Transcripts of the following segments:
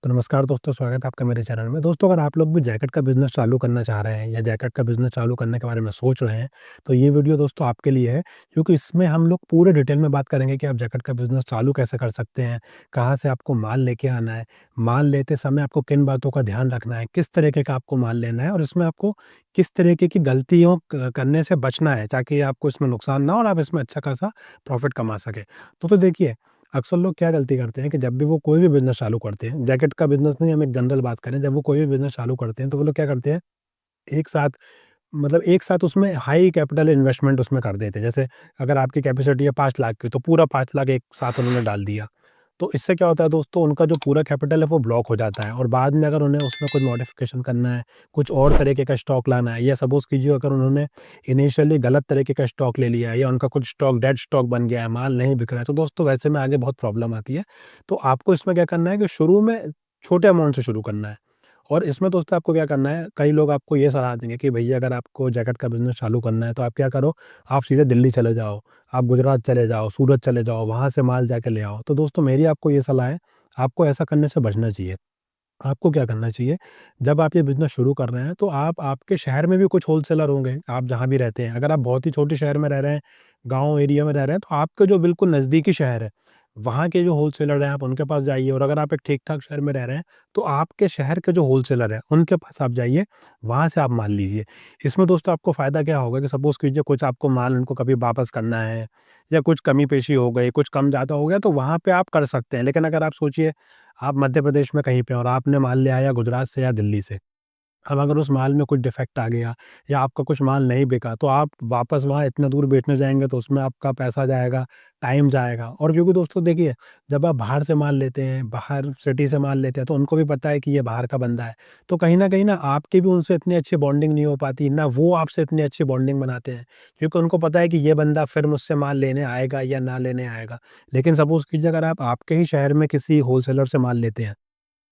तो नमस्कार दोस्तों, स्वागत है आपका मेरे चैनल में। दोस्तों, अगर आप लोग भी जैकेट का बिज़नेस चालू करना चाह रहे हैं या जैकेट का बिज़नेस चालू करने के बारे में सोच रहे हैं, तो ये वीडियो दोस्तों आपके लिए है, क्योंकि इसमें हम लोग पूरे डिटेल में बात करेंगे कि आप जैकेट का बिज़नेस चालू कैसे कर सकते हैं, कहाँ से आपको माल लेके आना है, माल लेते समय आपको किन बातों का ध्यान रखना है, किस तरीके का आपको माल लेना है और इसमें आपको किस तरीके की गलतियों क करने से बचना है, ताकि आपको इसमें नुकसान ना हो और आप इसमें अच्छा खासा प्रॉफ़िट कमा सकें। तो देखिए, अक्सर लोग क्या गलती करते हैं कि जब भी वो कोई भी बिज़नेस चालू करते हैं, जैकेट का बिज़नेस नहीं, हम एक जनरल बात करें, जब वो कोई भी बिज़नेस चालू करते हैं, तो वो लोग क्या करते हैं, एक साथ एक साथ उसमें हाई कैपिटल इन्वेस्टमेंट उसमें कर देते हैं। जैसे अगर आपकी कैपेसिटी है 5 लाख की, तो पूरा 5 लाख एक साथ उन्होंने डाल दिया। तो इससे क्या होता है दोस्तों, उनका जो पूरा कैपिटल है वो ब्लॉक हो जाता है और बाद में अगर उन्हें उसमें कुछ मॉडिफ़िकेशन करना है, कुछ और तरीके का स्टॉक लाना है, या सपोज़ कीजिए अगर उन्होंने इनिशियली गलत तरीके का स्टॉक ले लिया है या उनका कुछ स्टॉक डेड स्टॉक बन गया है, माल नहीं बिक रहा है, तो दोस्तों वैसे में आगे बहुत प्रॉब्लम आती है। तो आपको इसमें क्या करना है कि शुरू में छोटे अमाउंट से शुरू करना है। और इसमें दोस्तों आपको क्या करना है, कई लोग आपको ये सलाह देंगे कि भैया अगर आपको जैकेट का बिज़नेस चालू करना है तो आप क्या करो, आप सीधे दिल्ली चले जाओ, आप गुजरात चले जाओ, सूरत चले जाओ, वहाँ से माल जाके ले आओ। तो दोस्तों मेरी आपको ये सलाह है, आपको ऐसा करने से बचना चाहिए। आपको क्या करना चाहिए, जब आप ये बिज़नेस शुरू कर रहे हैं तो आप आपके शहर में भी कुछ होलसेलर होंगे, आप जहाँ भी रहते हैं। अगर आप बहुत ही छोटे शहर में रह रहे हैं, गाँव एरिया में रह रहे हैं, तो आपके जो बिल्कुल नज़दीकी शहर है, वहाँ के जो होलसेलर हैं आप उनके पास जाइए। और अगर आप एक ठीक-ठाक शहर में रह रहे हैं, तो आपके शहर के जो होलसेलर हैं, उनके पास आप जाइए, वहाँ से आप माल लीजिए। इसमें दोस्तों आपको फ़ायदा क्या होगा कि सपोज़ कीजिए कुछ आपको माल उनको कभी वापस करना है या कुछ कमी-पेशी हो गई, कुछ कम-ज़्यादा हो गया, तो वहाँ पे आप कर सकते हैं। लेकिन अगर आप सोचिए, आप मध्य प्रदेश में कहीं पे और आपने माल ले आया गुजरात से या दिल्ली से। अब अगर उस माल में कुछ डिफेक्ट आ गया या आपका कुछ माल नहीं बिका, तो आप वापस वहाँ इतना दूर बेचने जाएँगे तो उसमें आपका पैसा जाएगा, टाइम जाएगा। और क्योंकि दोस्तों देखिए, जब आप बाहर से माल लेते हैं, बाहर सिटी से माल लेते हैं, तो उनको भी पता है कि ये बाहर का बंदा है। तो कहीं न कहीं ना आपकी भी उनसे इतनी अच्छी बॉन्डिंग नहीं हो पाती, ना वो आपसे इतनी अच्छी बॉन्डिंग बनाते हैं। क्योंकि उनको पता है कि ये बंदा फिर मुझसे माल लेने आएगा या ना लेने आएगा। लेकिन सपोज़ कीजिए अगर आप आपके ही शहर में किसी होलसेलर से माल लेते हैं,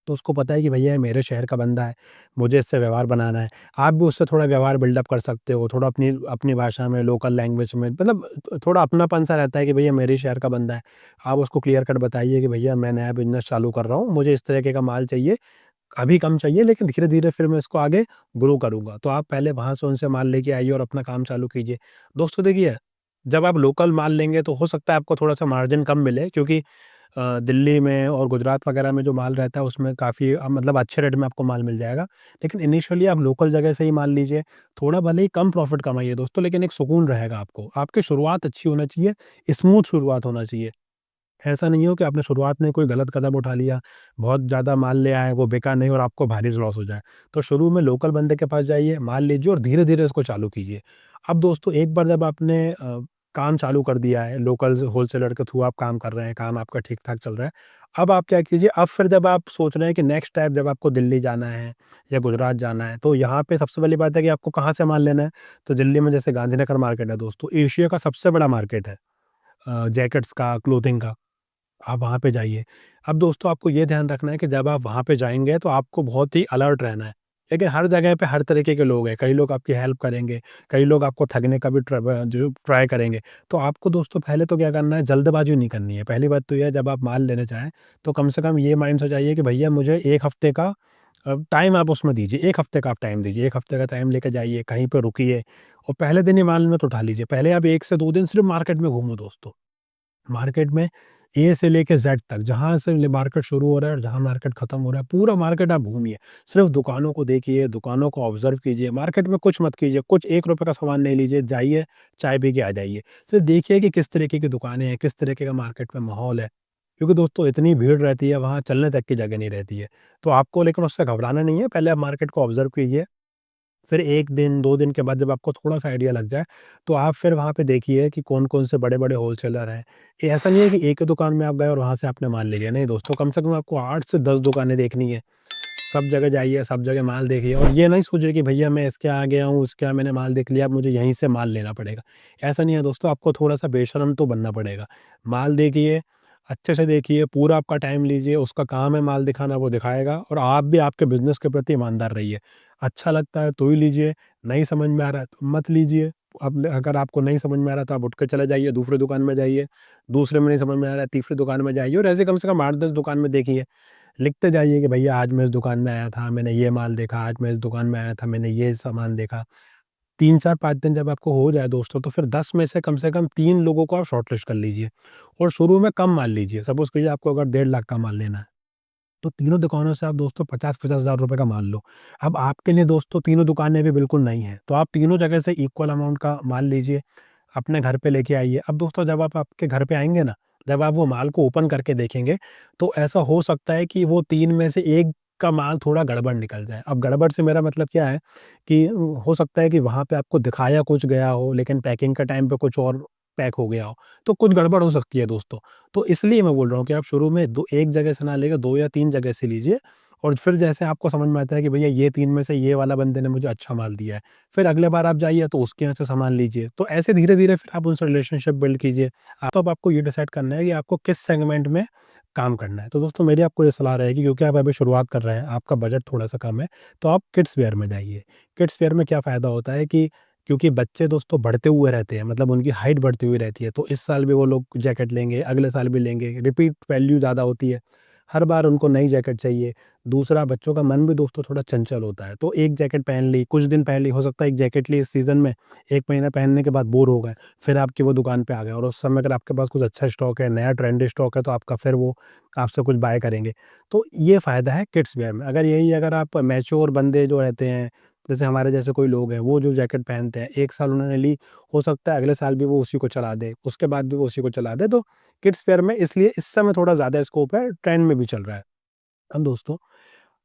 तो उसको पता है कि भैया ये मेरे शहर का बंदा है, मुझे इससे व्यवहार बनाना है। आप भी उससे थोड़ा व्यवहार बिल्डअप कर सकते हो, थोड़ा अपनी अपनी भाषा में, लोकल लैंग्वेज में, मतलब थोड़ा अपनापन-सा रहता है कि भैया मेरे ही शहर का बंदा है। आप उसको क्लियर कट बताइए कि भैया मैं नया बिज़नेस चालू कर रहा हूँ, मुझे इस तरीके का माल चाहिए, अभी कम चाहिए लेकिन धीरे-धीरे फिर मैं इसको आगे ग्रो करूँगा। तो आप पहले वहाँ से उनसे माल लेके आइए और अपना काम चालू कीजिए। दोस्तों देखिए, जब आप लोकल माल लेंगे तो हो सकता है आपको थोड़ा-सा मार्जिन कम मिले, क्योंकि दिल्ली में और गुजरात वगैरह में जो माल रहता है उसमें काफ़ी मतलब अच्छे रेट में आपको माल मिल जाएगा। लेकिन इनिशियली आप लोकल जगह से ही माल लीजिए, थोड़ा भले ही कम प्रॉफ़िट कमाइए दोस्तों, लेकिन एक सुकून रहेगा आपको। आपकी शुरुआत अच्छी होना चाहिए, स्मूथ शुरुआत होना चाहिए। ऐसा नहीं हो कि आपने शुरुआत में कोई गलत कदम उठा लिया, बहुत ज़्यादा माल ले आए, वो बिका नहीं और आपको भारी लॉस हो जाए। तो शुरू में लोकल बंदे के पास जाइए, माल लीजिए और धीरे-धीरे इसको चालू कीजिए। अब दोस्तों एक बार जब आपने काम चालू कर दिया है, लोकल होलसेलर के थ्रू आप काम कर रहे हैं, काम आपका ठीक-ठाक चल रहा है, अब आप क्या कीजिए, अब फिर जब आप सोच रहे हैं कि नेक्स्ट टाइम जब आपको दिल्ली जाना है या गुजरात जाना है, तो यहाँ पे सबसे पहली बात है कि आपको कहाँ से माल लेना है। तो दिल्ली में जैसे गांधीनगर मार्केट है दोस्तों, एशिया का सबसे बड़ा मार्केट है जैकेट्स का, क्लोथिंग का। आप वहाँ पे जाइए। अब दोस्तों आपको ये ध्यान रखना है कि जब आप वहाँ पे जाएँगे तो आपको बहुत ही अलर्ट रहना है। देखिए, हर जगह पे हर तरीके के लोग हैं, कई लोग आपकी हेल्प करेंगे, कई लोग आपको ठगने का भी जो ट्राई करेंगे। तो आपको दोस्तों पहले तो क्या करना है, जल्दबाज़ी नहीं करनी है। पहली बात तो ये है, जब आप माल लेने जाएँ तो कम से कम ये माइंड से जाइए कि भैया मुझे 1 हफ़्ते का टाइम आप उसमें दीजिए, 1 हफ़्ते का आप टाइम दीजिए। 1 हफ़्ते का टाइम लेके जाइए, कहीं पे रुकिए और पहले दिन ही माल मत उठा लीजिए। पहले आप 1 से 2 दिन सिर्फ़ मार्केट में घूमो दोस्तों। मार्केट में ए से लेके ज़ेड तक, जहाँ से ले मार्केट शुरू हो रहा है और जहाँ मार्केट खत्म हो रहा है, पूरा मार्केट आप घूमिए। सिर्फ़ दुकानों को देखिए, दुकानों को ऑब्ज़र्व कीजिए, मार्केट में कुछ मत कीजिए, कुछ ₹1 का सामान नहीं लीजिए, जाइए, चाय पी के आ जाइए। सिर्फ़ देखिए कि किस तरीके की दुकानें हैं, किस तरीके का मार्केट में माहौल है। क्योंकि दोस्तों इतनी भीड़ रहती है, वहाँ चलने तक की जगह नहीं रहती है। तो आपको लेकिन उससे घबराना नहीं है, पहले आप मार्केट को ऑब्ज़र्व कीजिए। फिर 1 दिन, 2 दिन के बाद जब आपको थोड़ा-सा आइडिया लग जाए, तो आप फिर वहाँ पे देखिए कि कौन-कौन से बड़े-बड़े होलसेलर हैं। ये ऐसा नहीं है कि एक ही दुकान में आप गए और वहाँ से आपने माल ले लिया। नहीं दोस्तों, कम से कम आपको 8 से 10 दुकानें देखनी है। सब जगह जाइए, सब जगह माल देखिए और ये नहीं सोचिए कि भैया मैं इसके आ गया हूँ, उसके यहाँ मैंने माल देख लिया, अब मुझे यहीं से माल लेना पड़ेगा। ऐसा नहीं है दोस्तों, आपको थोड़ा-सा बेशर्म तो बनना पड़ेगा। माल देखिए, अच्छे से देखिए, पूरा आपका टाइम लीजिए, उसका काम है माल दिखाना, वो दिखाएगा और आप भी आपके बिज़नेस के प्रति ईमानदार रहिए। अच्छा लगता है तो ही लीजिए, नहीं समझ में आ रहा है तो मत लीजिए। अब अगर आपको नहीं समझ में आ रहा है तो आप उठ के चले जाइए, दूसरी दुकान में जाइए, दूसरे में नहीं समझ में आ रहा है, तीसरी दुकान में जाइए और ऐसे कम से कम 8-10 दुकान में देखिए। लिखते जाइए कि भैया आज मैं इस दुकान में आया था, मैंने ये माल देखा, आज मैं इस दुकान में आया था, मैंने ये सामान देखा। 3, 4, 5 दिन जब आपको हो जाए दोस्तों, तो फिर 10 में से कम 3 लोगों को आप शॉर्टलिस्ट कर लीजिए और शुरू में कम माल लीजिए। सपोज़ कीजिए आपको अगर 1.5 लाख का माल लेना है, तो तीनों दुकानों से आप दोस्तों 50-50 हज़ार रुपए का माल लो। अब आपके लिए दोस्तों तीनों दुकानें भी बिल्कुल नई हैं, तो आप तीनों जगह से इक्वल अमाउंट का माल लीजिए, अपने घर पे लेके आइए। अब दोस्तों जब आप आपके घर पे आएँगे ना, जब आप वो माल को ओपन करके देखेंगे, तो ऐसा हो सकता है कि वो 3 में से 1 का माल थोड़ा गड़बड़ निकल जाए। अब गड़बड़ से मेरा मतलब क्या है कि हो सकता है कि वहाँ पे आपको दिखाया कुछ गया हो, लेकिन पैकिंग के टाइम पे कुछ और पैक हो गया हो, तो कुछ गड़बड़ हो सकती है दोस्तों। तो इसलिए मैं बोल रहा हूँ कि आप शुरू में दो एक जगह से ना लेके 2 या 3 जगह से लीजिए और फिर जैसे आपको समझ में आता है कि भैया ये 3 में से ये वाला बंदे ने मुझे अच्छा माल दिया है, फिर अगले बार आप जाइए तो उसके यहाँ से सामान लीजिए। तो ऐसे धीरे-धीरे फिर आप उनसे रिलेशनशिप बिल्ड कीजिए। तो अब आपको ये डिसाइड करना है कि आपको किस सेगमेंट में काम करना है। तो दोस्तों मेरी आपको ये सलाह रहेगी, क्योंकि आप अभी शुरुआत कर रहे हैं, आपका बजट थोड़ा-सा कम है, तो आप किड्स वियर में जाइए। किड्स वियर में क्या फ़ायदा होता है कि क्योंकि बच्चे दोस्तों बढ़ते हुए रहते हैं, मतलब उनकी हाइट बढ़ती हुई रहती है, तो इस साल भी वो लोग जैकेट लेंगे, अगले साल भी लेंगे, रिपीट वैल्यू ज़्यादा होती है। हर बार उनको नई जैकेट चाहिए। दूसरा, बच्चों का मन भी दोस्तों थोड़ा चंचल होता है, तो एक जैकेट पहन ली, कुछ दिन पहन ली, हो सकता है एक जैकेट ली इस सीज़न में, 1 महीना पहनने के बाद बोर हो गए, फिर आपकी वो दुकान पे आ गए और उस समय अगर आपके पास कुछ अच्छा स्टॉक है, नया ट्रेंडी स्टॉक है, तो आपका फिर वो आपसे कुछ बाय करेंगे। तो ये फ़ायदा है किड्स वियर में। अगर आप मैच्योर बंदे जो रहते हैं, जैसे हमारे जैसे कोई लोग हैं, वो जो जैकेट पहनते हैं, 1 साल उन्होंने ली, हो सकता है अगले साल भी वो उसी को चला दें, उसके बाद भी वो उसी को चला दें, तो किड्स वियर में इसलिए इस समय थोड़ा ज़्यादा स्कोप है, ट्रेंड में भी चल रहा है। अब दोस्तों,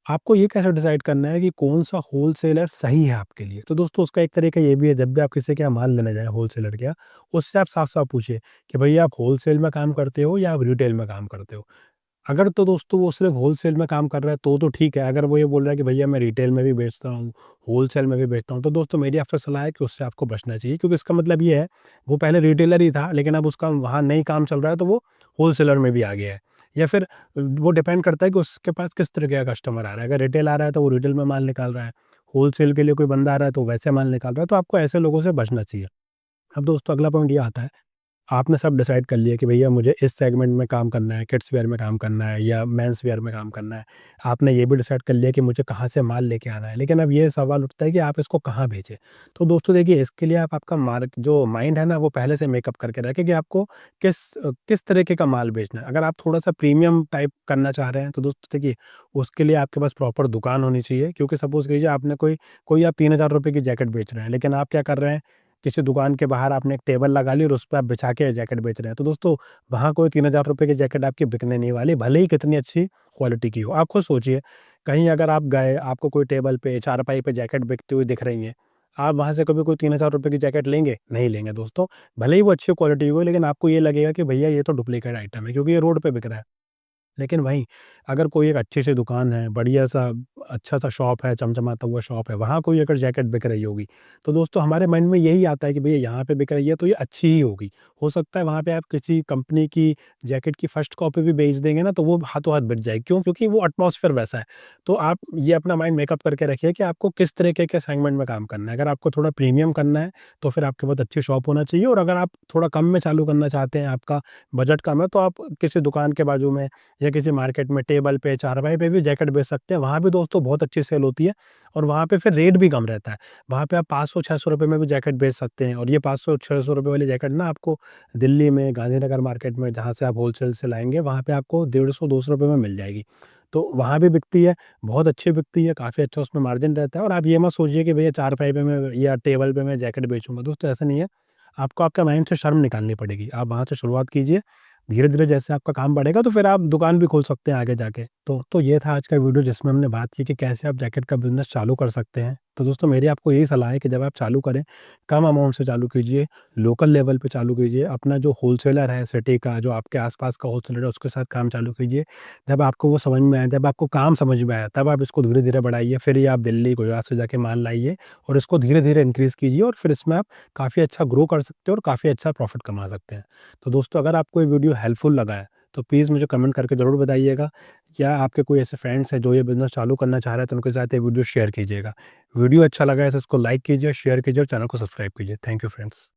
आपको ये कैसे डिसाइड करना है कि कौन-सा होलसेलर सही है आपके लिए? तो दोस्तों उसका एक तरीका ये भी है, जब भी आप किसी के यहाँ माल लेने जाएँ होलसेलर के यहाँ, उससे आप साफ-साफ पूछिए कि भैया आप होलसेल में काम करते हो या आप रिटेल में काम करते हो? अगर तो दोस्तों वो सिर्फ़ होलसेल में काम कर रहा है तो ठीक है, अगर वो ये बोल रहा है कि भैया मैं रिटेल में भी बेचता हूँ, होलसेल में भी बेचता हूँ, तो दोस्तों मेरी आपसे सलाह है कि उससे आपको बचना चाहिए, क्योंकि इसका मतलब ये है, वो पहले रिटेलर ही था, लेकिन अब उसका वहाँ नहीं काम चल रहा है, तो वो होलसेलर में भी आ गया है। या फिर वो डिपेंड करता है कि उसके पास किस तरीके का कस्टमर आ रहा है। अगर रिटेल आ रहा है तो वो रिटेल में माल निकाल रहा है, होलसेल के लिए कोई बंदा आ रहा है तो वैसे माल निकाल रहा है, तो आपको ऐसे लोगों से बचना चाहिए। अब दोस्तों अगला पॉइंट ये आता है, आपने सब डिसाइड कर लिया कि भैया मुझे इस सेगमेंट में काम करना है, किड्स वियर में काम करना है या मेंस वियर में काम करना है। आपने ये भी डिसाइड कर लिया कि मुझे कहाँ से माल लेके आना है। लेकिन अब ये सवाल उठता है कि आप इसको कहाँ भेजें? तो दोस्तों देखिए, इसके लिए आप आपका जो माइंड है ना, वो पहले से मेकअप करके रखें कि आपको किस तरीके का माल बेचना है। अगर आप थोड़ा-सा प्रीमियम टाइप करना चाह रहे हैं, तो दोस्तों देखिए, उसके लिए आपके पास प्रॉपर दुकान होनी चाहिए, क्योंकि सपोज़ कीजिए आपने कोई कोई आप ₹3000 की जैकेट बेच रहे हैं, लेकिन आप क्या कर रहे हैं, किसी दुकान के बाहर आपने एक टेबल लगा ली और उस पे आप बिछा के जैकेट बेच रहे हैं। तो दोस्तों, वहाँ कोई ₹3000 की जैकेट आपकी बिकने नहीं वाली, भले ही कितनी अच्छी क्वालिटी की हो। आप खुद सोचिए, कहीं अगर आप गए, आपको कोई टेबल पे, चारपाई पे जैकेट बिकती हुई दिख रही है, आप वहाँ से कभी कोई ₹3000 की जैकेट लेंगे? नहीं लेंगे दोस्तों। भले ही वो अच्छी क्वालिटी की हो, लेकिन आपको ये लगेगा कि भैया ये तो डुप्लीकेट आइटम है, क्योंकि ये रोड पे बिक रहा है। लेकिन वहीं अगर कोई एक अच्छी-सी दुकान है, बढ़िया-सा अच्छा-सा शॉप है, चमचमाता हुआ शॉप है, वहाँ कोई अगर जैकेट बिक रही होगी, तो दोस्तों हमारे माइंड में यही आता है कि भैया यहाँ पे बिक रही है तो ये अच्छी ही होगी। हो सकता है वहाँ पे आप किसी कंपनी की जैकेट की फर्स्ट कॉपी भी बेच देंगे ना, तो वो हाथों-हाथ बिक जाएगी। क्यों? क्योंकि वो एटमॉस्फेयर वैसा है। तो आप ये अपना माइंड मेकअप करके रखिए कि आपको किस तरीके के सेगमेंट में काम करना है। अगर आपको थोड़ा प्रीमियम करना है, तो फिर आपके पास अच्छी शॉप होना चाहिए, और अगर आप थोड़ा कम में चालू करना चाहते हैं, आपका बजट कम है, तो आप किसी दुकान के बाजू में या किसी मार्केट में टेबल पे, चारपाई पे भी जैकेट बेच सकते हैं। वहाँ भी दोस्तों बहुत अच्छी सेल होती है और वहाँ पे फिर रेट भी कम रहता है। वहाँ पे आप 500-600 रुपए में भी जैकेट बेच सकते हैं, और ये 500-600 रुपए वाली जैकेट ना आपको दिल्ली में, गांधीनगर मार्केट में, जहाँ से आप होलसेल से लाएँगे, वहाँ पे आपको 150-200 रुपए में मिल जाएगी। तो वहाँ भी बिकती है, बहुत अच्छी बिकती है, काफ़ी अच्छा उसमें मार्जिन रहता है, और आप ये मत सोचिए कि भैया चारपाई पे मैं या टेबल पे मैं जैकेट बेचूँगा। दोस्तों ऐसा नहीं है। आपको आपके माइंड से शर्म निकालनी पड़ेगी। आप वहाँ से शुरुआत कीजिए। धीरे-धीरे जैसे आपका काम बढ़ेगा, तो फिर आप दुकान भी खोल सकते हैं आगे जाके। तो ये था आज का वीडियो, जिसमें हमने बात की कि कैसे आप जैकेट का बिज़नेस चालू कर सकते हैं। तो दोस्तों मेरी आपको यही सलाह है कि जब आप चालू करें, कम अमाउंट से चालू कीजिए, लोकल लेवल पे चालू कीजिए। अपना जो होलसेलर है सिटी का, जो आपके आस-पास का होलसेलर है, उसके साथ काम चालू कीजिए। जब आपको वो समझ में आए, जब आपको काम समझ में आए, तब आप इसको धीरे-धीरे बढ़ाइए। फिर ये आप दिल्ली, गुजरात से जाके माल लाइए और इसको धीरे-धीरे इंक्रीज़ कीजिए, और फिर इसमें आप काफ़ी अच्छा ग्रो कर सकते हो और काफ़ी अच्छा प्रॉफ़िट कमा सकते हैं। तो दोस्तों अगर आपको ये वीडियो हेल्पफुल लगा है, तो प्लीज़ मुझे कमेंट करके ज़रूर बताइएगा, या आपके कोई ऐसे फ्रेंड्स हैं जो ये बिज़नेस चालू करना चाह रहे हैं, तो उनके साथ ये वीडियो शेयर कीजिएगा। वीडियो अच्छा लगा है तो इसको लाइक कीजिए, शेयर कीजिए और चैनल को सब्सक्राइब कीजिए। Thank you friends.